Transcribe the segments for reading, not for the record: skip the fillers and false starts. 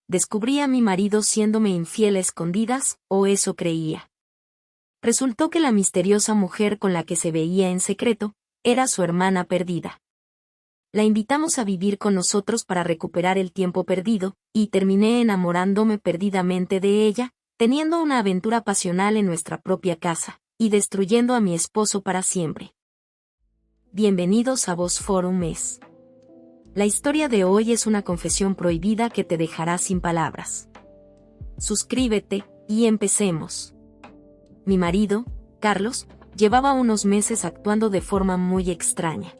descubrí a mi marido siéndome infiel a escondidas, o eso creía. Resultó que la misteriosa mujer con la que se veía en secreto, era su hermana perdida. La invitamos a vivir con nosotros para recuperar el tiempo perdido, y terminé enamorándome perdidamente de ella, teniendo una aventura pasional en nuestra propia casa, y destruyendo a mi esposo para siempre. Bienvenidos a Voz Forum Es. La historia de hoy es una confesión prohibida que te dejará sin palabras. Suscríbete, y empecemos. Mi marido, Carlos, llevaba unos meses actuando de forma muy extraña.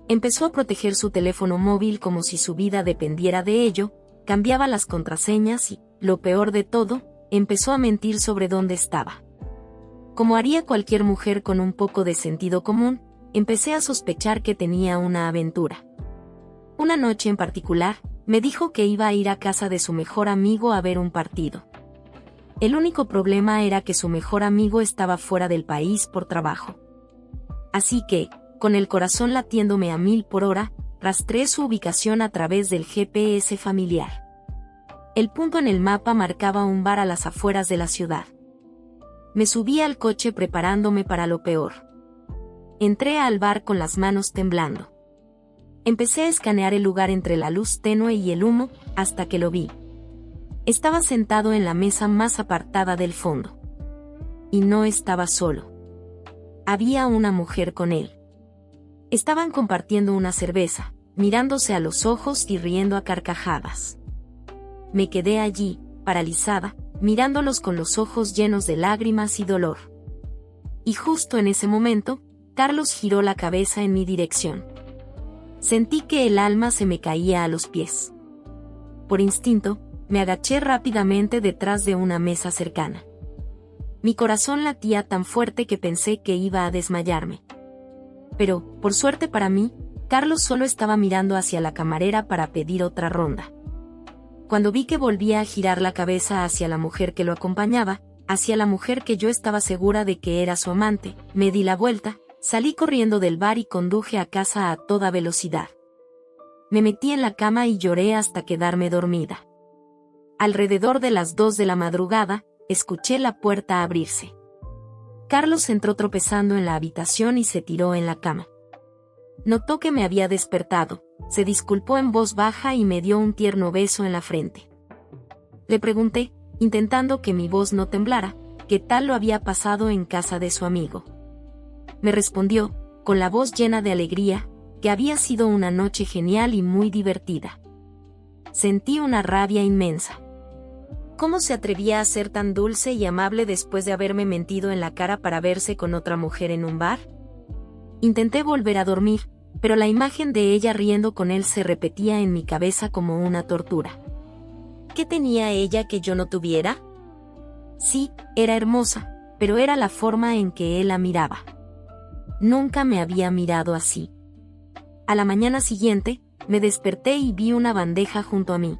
Empezó a proteger su teléfono móvil como si su vida dependiera de ello, cambiaba las contraseñas y, lo peor de todo, empezó a mentir sobre dónde estaba. Como haría cualquier mujer con un poco de sentido común, empecé a sospechar que tenía una aventura. Una noche en particular, me dijo que iba a ir a casa de su mejor amigo a ver un partido. El único problema era que su mejor amigo estaba fuera del país por trabajo. Así que, con el corazón latiéndome a 1000 por hora, rastreé su ubicación a través del GPS familiar. El punto en el mapa marcaba un bar a las afueras de la ciudad. Me subí al coche preparándome para lo peor. Entré al bar con las manos temblando. Empecé a escanear el lugar entre la luz tenue y el humo, hasta que lo vi. Estaba sentado en la mesa más apartada del fondo. Y no estaba solo. Había una mujer con él. Estaban compartiendo una cerveza, mirándose a los ojos y riendo a carcajadas. Me quedé allí, paralizada, mirándolos con los ojos llenos de lágrimas y dolor. Y justo en ese momento, Carlos giró la cabeza en mi dirección. Sentí que el alma se me caía a los pies. Por instinto, me agaché rápidamente detrás de una mesa cercana. Mi corazón latía tan fuerte que pensé que iba a desmayarme. Pero, por suerte para mí, Carlos solo estaba mirando hacia la camarera para pedir otra ronda. Cuando vi que volvía a girar la cabeza hacia la mujer que lo acompañaba, hacia la mujer que yo estaba segura de que era su amante, me di la vuelta, salí corriendo del bar y conduje a casa a toda velocidad. Me metí en la cama y lloré hasta quedarme dormida. Alrededor de las 2 de la madrugada, escuché la puerta abrirse. Carlos entró tropezando en la habitación y se tiró en la cama. Notó que me había despertado, se disculpó en voz baja y me dio un tierno beso en la frente. Le pregunté, intentando que mi voz no temblara, qué tal lo había pasado en casa de su amigo. Me respondió, con la voz llena de alegría, que había sido una noche genial y muy divertida. Sentí una rabia inmensa. ¿Cómo se atrevía a ser tan dulce y amable después de haberme mentido en la cara para verse con otra mujer en un bar? Intenté volver a dormir, pero la imagen de ella riendo con él se repetía en mi cabeza como una tortura. ¿Qué tenía ella que yo no tuviera? Sí, era hermosa, pero era la forma en que él la miraba. Nunca me había mirado así. A la mañana siguiente, me desperté y vi una bandeja junto a mí.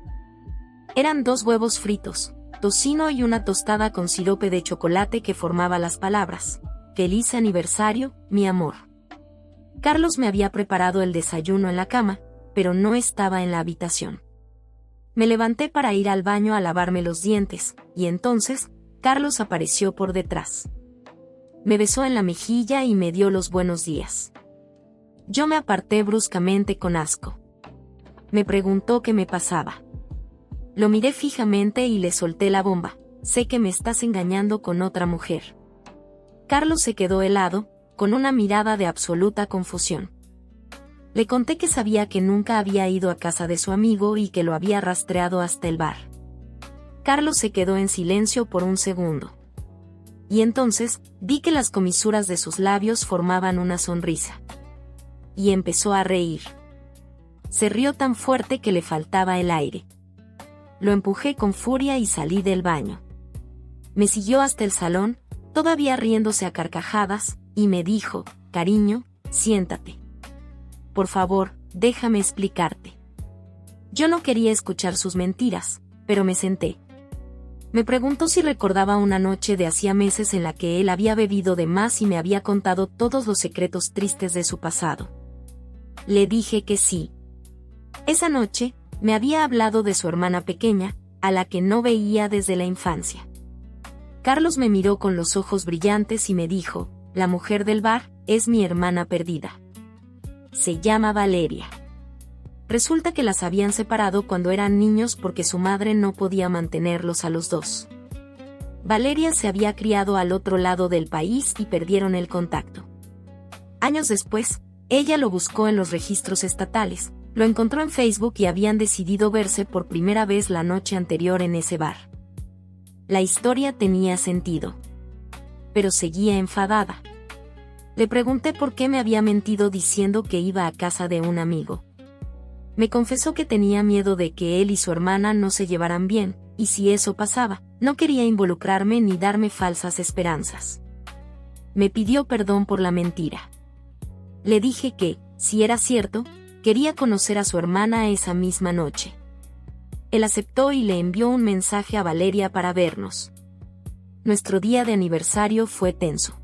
Eran 2 huevos fritos, tocino y una tostada con sirope de chocolate que formaba las palabras: «Feliz aniversario, mi amor». Carlos me había preparado el desayuno en la cama, pero no estaba en la habitación. Me levanté para ir al baño a lavarme los dientes, y entonces, Carlos apareció por detrás. Me besó en la mejilla y me dio los buenos días. Yo me aparté bruscamente con asco. Me preguntó qué me pasaba. Lo miré fijamente y le solté la bomba: «Sé que me estás engañando con otra mujer». Carlos se quedó helado, con una mirada de absoluta confusión. Le conté que sabía que nunca había ido a casa de su amigo y que lo había rastreado hasta el bar. Carlos se quedó en silencio por un segundo. Y entonces, vi que las comisuras de sus labios formaban una sonrisa. Y empezó a reír. Se rió tan fuerte que le faltaba el aire. Lo empujé con furia y salí del baño. Me siguió hasta el salón, todavía riéndose a carcajadas, y me dijo: «Cariño, siéntate. Por favor, déjame explicarte». Yo no quería escuchar sus mentiras, pero me senté. Me preguntó si recordaba una noche de hacía meses en la que él había bebido de más y me había contado todos los secretos tristes de su pasado. Le dije que sí. Esa noche, Me había hablado de su hermana pequeña, a la que no veía desde la infancia. Carlos me miró con los ojos brillantes y me dijo, la mujer del bar es mi hermana perdida. Se llama Valeria. Resulta que las habían separado cuando eran niños porque su madre no podía mantenerlos a los dos. Valeria se había criado al otro lado del país y perdieron el contacto. Años después, ella lo buscó en los registros estatales, lo encontró en Facebook y habían decidido verse por primera vez la noche anterior en ese bar. La historia tenía sentido. Pero seguía enfadada. Le pregunté por qué me había mentido diciendo que iba a casa de un amigo. Me confesó que tenía miedo de que él y su hermana no se llevaran bien, y si eso pasaba, no quería involucrarme ni darme falsas esperanzas. Me pidió perdón por la mentira. Le dije que, si era cierto, quería conocer a su hermana esa misma noche. Él aceptó y le envió un mensaje a Valeria para vernos. Nuestro día de aniversario fue tenso.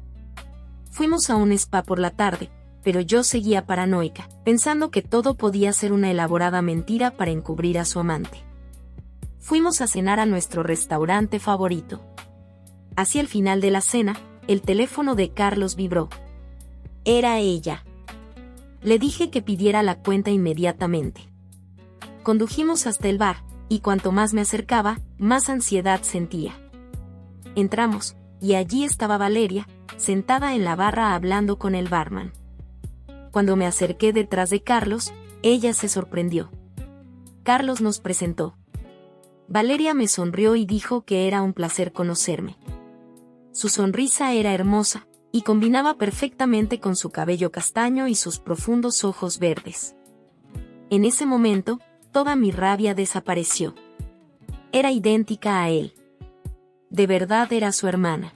Fuimos a un spa por la tarde, pero yo seguía paranoica, pensando que todo podía ser una elaborada mentira para encubrir a su amante. Fuimos a cenar a nuestro restaurante favorito. Hacia el final de la cena, el teléfono de Carlos vibró. Era ella. Le dije que pidiera la cuenta inmediatamente. Condujimos hasta el bar, y cuanto más me acercaba, más ansiedad sentía. Entramos, y allí estaba Valeria, sentada en la barra hablando con el barman. Cuando me acerqué detrás de Carlos, ella se sorprendió. Carlos nos presentó. Valeria me sonrió y dijo que era un placer conocerme. Su sonrisa era hermosa, y combinaba perfectamente con su cabello castaño y sus profundos ojos verdes. En ese momento, toda mi rabia desapareció. Era idéntica a él. De verdad era su hermana.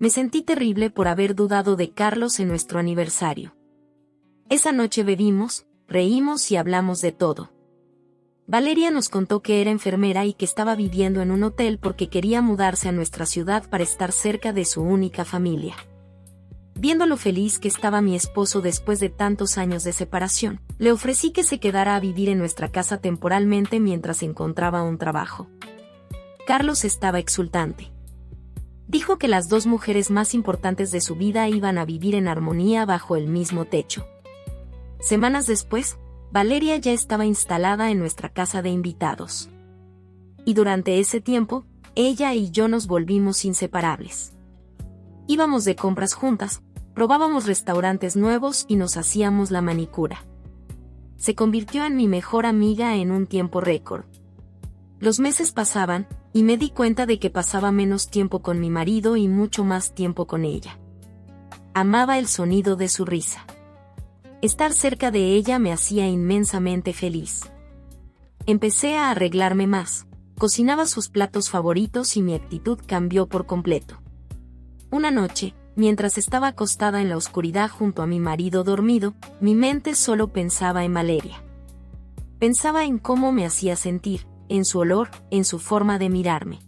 Me sentí terrible por haber dudado de Carlos en nuestro aniversario. Esa noche bebimos, reímos y hablamos de todo. Valeria nos contó que era enfermera y que estaba viviendo en un hotel porque quería mudarse a nuestra ciudad para estar cerca de su única familia. Viendo lo feliz que estaba mi esposo después de tantos años de separación, le ofrecí que se quedara a vivir en nuestra casa temporalmente mientras encontraba un trabajo. Carlos estaba exultante. Dijo que las dos mujeres más importantes de su vida iban a vivir en armonía bajo el mismo techo. Semanas después, Valeria ya estaba instalada en nuestra casa de invitados. Y durante ese tiempo, ella y yo nos volvimos inseparables. Íbamos de compras juntas, probábamos restaurantes nuevos y nos hacíamos la manicura. Se convirtió en mi mejor amiga en un tiempo récord. Los meses pasaban, y me di cuenta de que pasaba menos tiempo con mi marido y mucho más tiempo con ella. Amaba el sonido de su risa. Estar cerca de ella me hacía inmensamente feliz. Empecé a arreglarme más, cocinaba sus platos favoritos y mi actitud cambió por completo. Una noche, mientras estaba acostada en la oscuridad junto a mi marido dormido, mi mente solo pensaba en Valeria. Pensaba en cómo me hacía sentir, en su olor, en su forma de mirarme.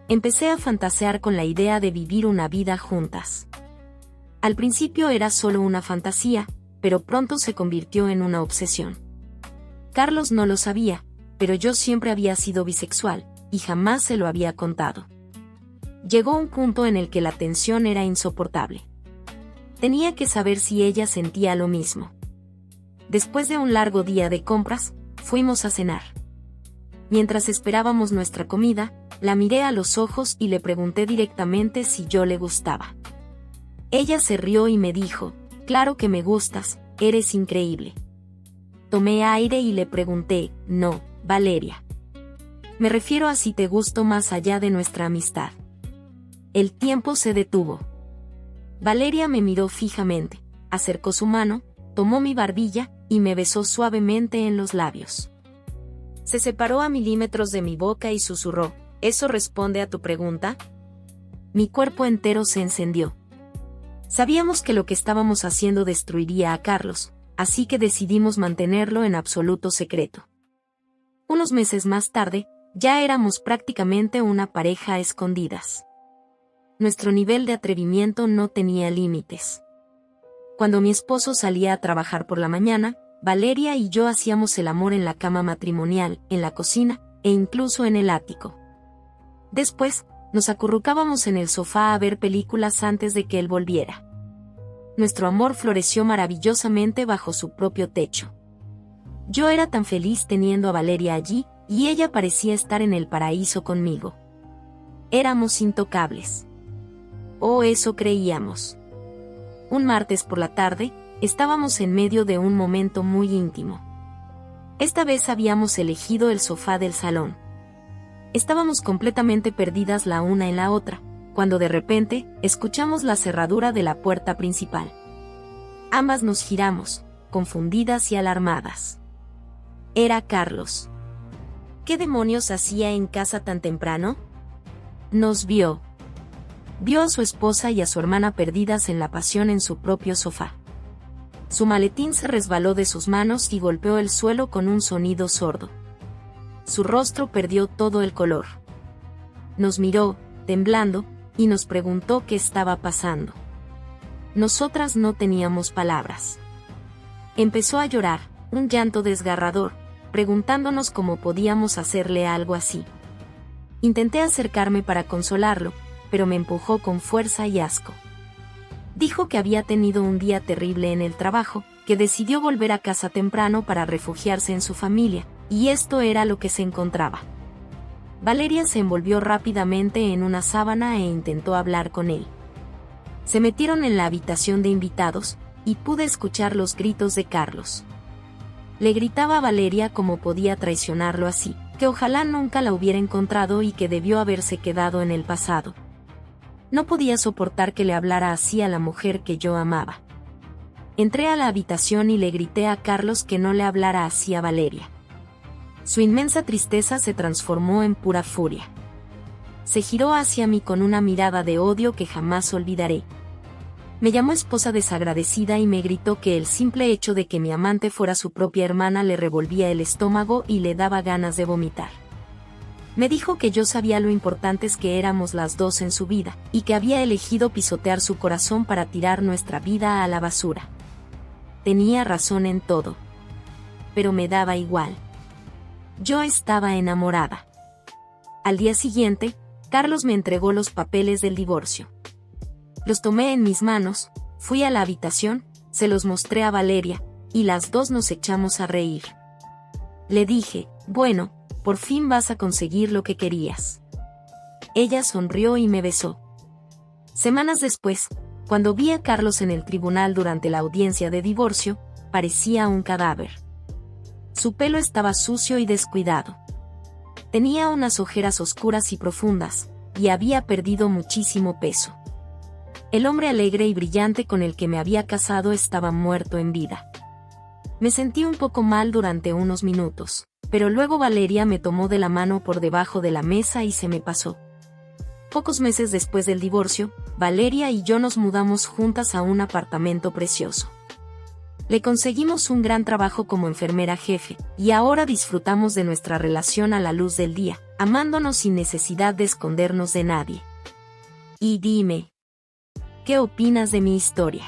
Empecé a fantasear con la idea de vivir una vida juntas. Al principio era solo una fantasía, pero pronto se convirtió en una obsesión. Carlos no lo sabía, pero yo siempre había sido bisexual, y jamás se lo había contado. Llegó un punto en el que la tensión era insoportable. Tenía que saber si ella sentía lo mismo. Después de un largo día de compras, fuimos a cenar. Mientras esperábamos nuestra comida, la miré a los ojos y le pregunté directamente si yo le gustaba. Ella se rió y me dijo, «Claro que me gustas, eres increíble». Tomé aire y le pregunté, «No, Valeria. Me refiero a si te gusto más allá de nuestra amistad». El tiempo se detuvo. Valeria me miró fijamente, acercó su mano, tomó mi barbilla y me besó suavemente en los labios. Se separó a milímetros de mi boca y susurró, ¿eso responde a tu pregunta? Mi cuerpo entero se encendió. Sabíamos que lo que estábamos haciendo destruiría a Carlos, así que decidimos mantenerlo en absoluto secreto. Unos meses más tarde, ya éramos prácticamente una pareja a escondidas. Nuestro nivel de atrevimiento no tenía límites. Cuando mi esposo salía a trabajar por la mañana, Valeria y yo hacíamos el amor en la cama matrimonial, en la cocina, e incluso en el ático. Después, nos acurrucábamos en el sofá a ver películas antes de que él volviera. Nuestro amor floreció maravillosamente bajo su propio techo. Yo era tan feliz teniendo a Valeria allí, y ella parecía estar en el paraíso conmigo. Éramos intocables. O eso creíamos. Un martes por la tarde, estábamos en medio de un momento muy íntimo. Esta vez habíamos elegido el sofá del salón. Estábamos completamente perdidas la una en la otra, cuando de repente, escuchamos la cerradura de la puerta principal. Ambas nos giramos, confundidas y alarmadas. Era Carlos. ¿Qué demonios hacía en casa tan temprano? Nos vio. Vio a su esposa y a su hermana perdidas en la pasión en su propio sofá. Su maletín se resbaló de sus manos y golpeó el suelo con un sonido sordo. Su rostro perdió todo el color. Nos miró, temblando, y nos preguntó qué estaba pasando. Nosotras no teníamos palabras. Empezó a llorar, un llanto desgarrador, preguntándonos cómo podíamos hacerle algo así. Intenté acercarme para consolarlo, pero me empujó con fuerza y asco. Dijo que había tenido un día terrible en el trabajo, que decidió volver a casa temprano para refugiarse en su familia, y esto era lo que se encontraba. Valeria se envolvió rápidamente en una sábana e intentó hablar con él. Se metieron en la habitación de invitados, y pude escuchar los gritos de Carlos. Le gritaba a Valeria cómo podía traicionarlo así, que ojalá nunca la hubiera encontrado y que debió haberse quedado en el pasado. No podía soportar que le hablara así a la mujer que yo amaba. Entré a la habitación y le grité a Carlos que no le hablara así a Valeria. Su inmensa tristeza se transformó en pura furia. Se giró hacia mí con una mirada de odio que jamás olvidaré. Me llamó esposa desagradecida y me gritó que el simple hecho de que mi amante fuera su propia hermana le revolvía el estómago y le daba ganas de vomitar. Me dijo que yo sabía lo importantes que éramos las dos en su vida, y que había elegido pisotear su corazón para tirar nuestra vida a la basura. Tenía razón en todo. Pero me daba igual. Yo estaba enamorada. Al día siguiente, Carlos me entregó los papeles del divorcio. Los tomé en mis manos, fui a la habitación, se los mostré a Valeria, y las dos nos echamos a reír. Le dije, bueno, por fin vas a conseguir lo que querías. Ella sonrió y me besó. Semanas después, cuando vi a Carlos en el tribunal durante la audiencia de divorcio, parecía un cadáver. Su pelo estaba sucio y descuidado. Tenía unas ojeras oscuras y profundas, y había perdido muchísimo peso. El hombre alegre y brillante con el que me había casado estaba muerto en vida. Me sentí un poco mal durante unos minutos, pero luego Valeria me tomó de la mano por debajo de la mesa y se me pasó. Pocos meses después del divorcio, Valeria y yo nos mudamos juntas a un apartamento precioso. Le conseguimos un gran trabajo como enfermera jefe, y ahora disfrutamos de nuestra relación a la luz del día, amándonos sin necesidad de escondernos de nadie. Y dime, ¿qué opinas de mi historia?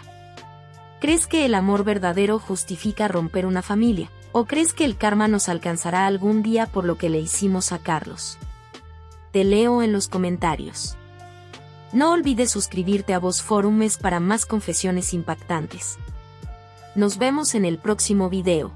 ¿Crees que el amor verdadero justifica romper una familia? ¿O crees que el karma nos alcanzará algún día por lo que le hicimos a Carlos? Te leo en los comentarios. No olvides suscribirte a Voz Fórumes para más confesiones impactantes. Nos vemos en el próximo video.